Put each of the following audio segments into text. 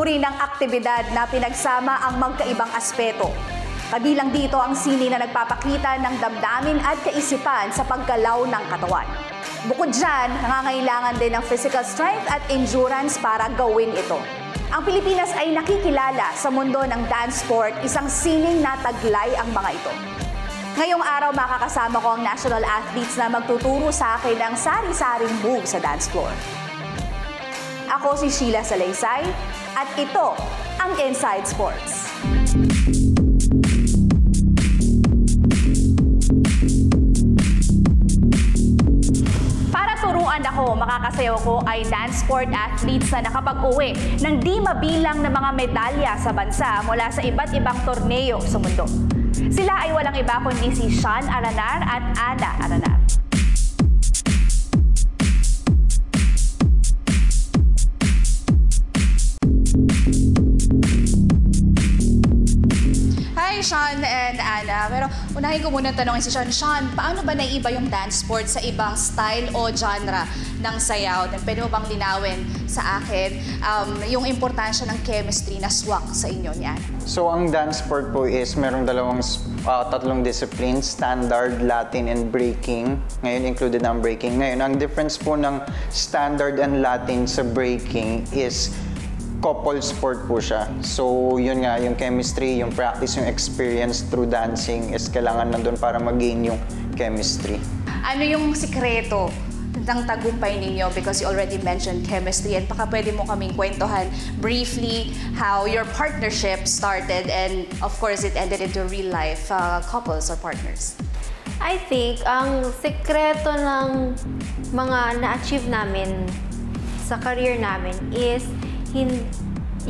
uri ng aktibidad na pinagsama ang magkaibang aspeto. Kabilang dito ang sini na nagpapakita ng damdamin at kaisipan sa paggalaw ng katawan. Bukod dyan, nangangailangan din ng physical strength at endurance para gawin ito. Ang Pilipinas ay nakikilala sa mundo ng dance sport, isang sining na taglay ang mga ito. Ngayong araw makakasama ko ang national athletes na magtuturo sa akin ng sari-saring move sa dance floor. Ako si Sheila Salaysay at ito ang Inside Sports. Para turuan ako, makakasayaw ko ay dance sport athletes na nakapag-uwi ng di mabilang na mga medalya sa bansa mula sa iba't ibang torneo sa mundo. Sila ay walang iba kundi si Sean Aranar at Ana Aranar. Hi, Sean and Ana. Pero unahin ko muna tanongin si Sean. Sean, paano ba naiiba yung dance sport sa ibang style o genre ng sayaw? Pwede mo bang linawin sa akin yung importansya ng chemistry na swak sa inyo ni Ana? So, ang dance sport po is merong tatlong disciplines, standard, Latin, and breaking. Ngayon, included na ang breaking. Ngayon, ang difference po ng standard and Latin sa breaking is couple sport po siya. So, yun nga, yung chemistry, yung practice, yung experience through dancing is kailangan nandun para mag-gain yung chemistry. Ano yung sikreto ng tagumpay ninyo? Because you already mentioned chemistry, and baka pwede mo kaming kwentuhan briefly how your partnership started and of course it ended into real life couples or partners. I think ang sikreto ng mga na-achieve namin sa career namin is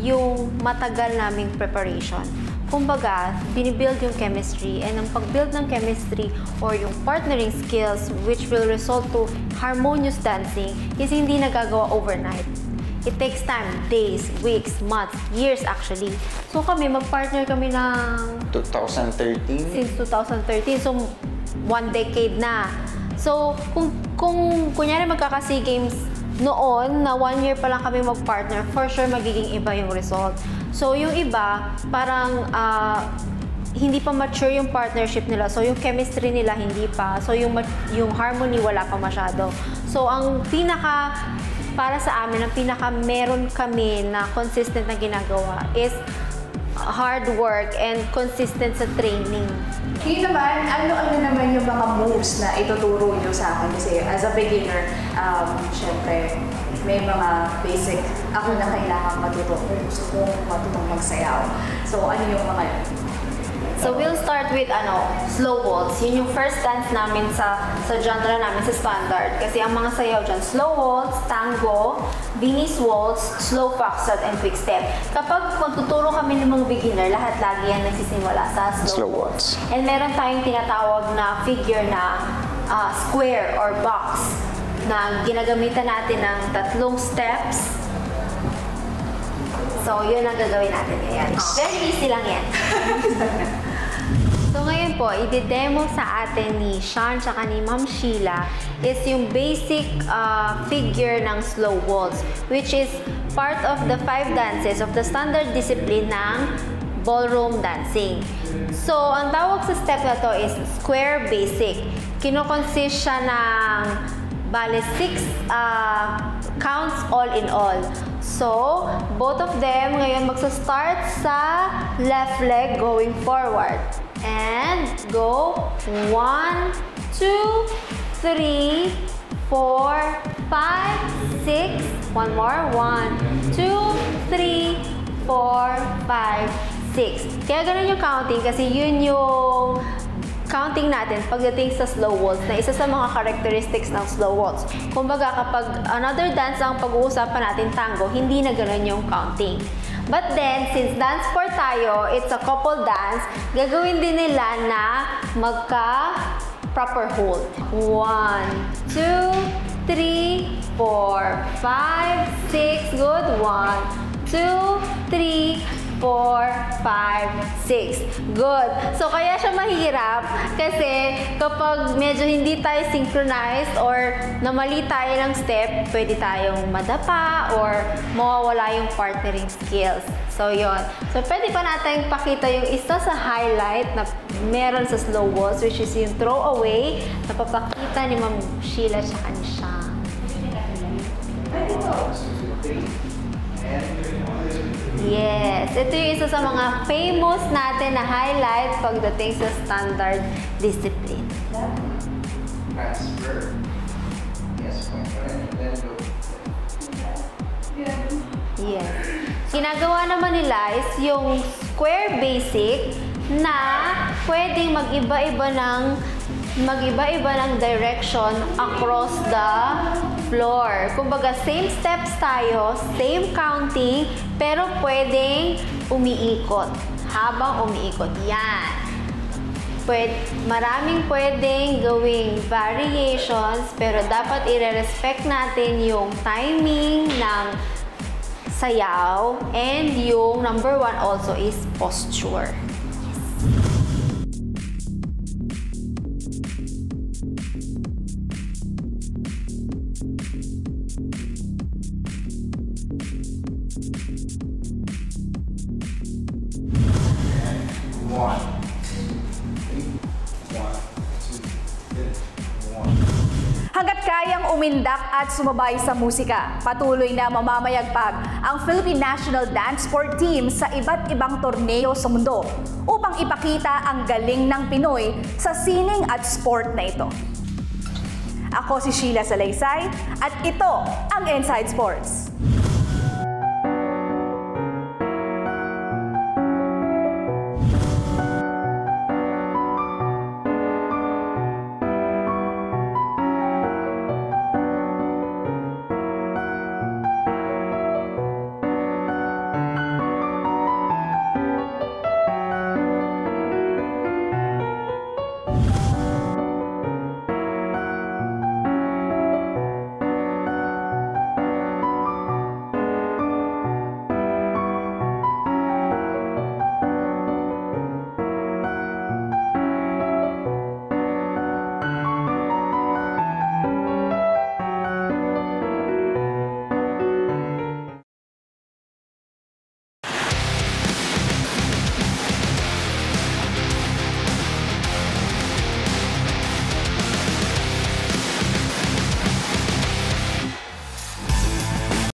yung matagal naming preparation. Kumbaga, binibuild yung chemistry, and ang pag-build ng chemistry or yung partnering skills which will result to harmonious dancing is hindi nagagawa overnight. It takes time, days, weeks, months, years actually. So kami, mag-partner kami ng 2013? Since 2013, so 1 decade na. So kung kunyari magkaka-SEA Games noon, na 1 year pa lang kami mag-partner, for sure magiging iba yung result. So yung iba, parang hindi pa mature yung partnership nila. So yung chemistry nila hindi pa. So yung harmony wala pa masyado. So ang para sa amin, ang meron kami na consistent na ginagawa is hard work and consistent sa training. Ngayon naman, ano naman yung mga moves na ituturo nyo sa akin? Kasi as a beginner, syempre, may mga basic ako na kailangan matuto kung gusto kong matutong magsayaw. So, ano yung mga yun? So, we'll start with slow waltz. Yun yung first dance namin sa genre namin, sa standard. Kasi ang mga sayaw dyan, slow waltz, tango, Viennese waltz, slow foxtrot, and quick step. Kapag magtuturo kami ng mga beginner, lahat lagi yan nagsisimula sa slow waltz. And meron tayong tinatawag na figure na square or box na ginagamitan natin ng 3 steps. So, yun ang gagawin natin ngayon. Very easy lang yan. So, ngayon po, i-demo sa atin ni Sean tsaka ni Ma'am Sheila is yung basic figure ng slow waltz, which is part of the 5 dances of the standard discipline ng ballroom dancing. So, ang tawag sa step na to is square basic. Kino-consist siya ng bale 6 counts all in all. So, both of them ngayon magsa-start sa left leg going forward. And go 1, 2, 3, 4, 5, 6. One more. 1, 2, 3, 4, 5, 6. Kaya ganun yung counting kasi yun yung counting natin pagdating sa slow waltz na isa sa mga characteristics ng slow waltz. Kumbaga kapag another dance ang pag-uusapan natin, tango, hindi na ganun yung counting. But then, since dance sport tayo, it's a couple dance, gagawin din nila na magka-proper hold. 1, 2, 3, 4, 5, 6. Good. 1, 2, 3, 4, 4, 5, 6. Good. So, kaya siya mahirap kasi kapag medyo hindi tayo synchronized or namali tayo ng step, pwede tayong madapa or mawawala yung partnering skills. So, yon. So, pwede pa natin pakita yung isa sa highlight na meron sa slow waltz, which is yung throw away na papakita ni Ma'am Sheila tsaka ni Sean. Yes, ito yung isa sa mga famous natin na highlight pagdating sa standard discipline. Transfer. Yes, then go. Yes. Ginagawa naman nila is yung square basic na pwedeng mag-iba-iba ng direction across the floor. Kumbaga, same steps tayo, same counting, pero pwedeng umiikot. Habang umiikot. Yan. Maraming pwedeng gawing variations, pero dapat i-respect natin yung timing ng sayaw, and yung number 1 also is posture. Hanggat kayang umindak at sumabay sa musika, patuloy na mamamayagpag ang Philippine National Dance Sport Team sa iba't ibang torneo sa mundo upang ipakita ang galing ng Pinoy sa sining at sport na ito. Ako si Sheila Salaysay at ito ang Inside Sports.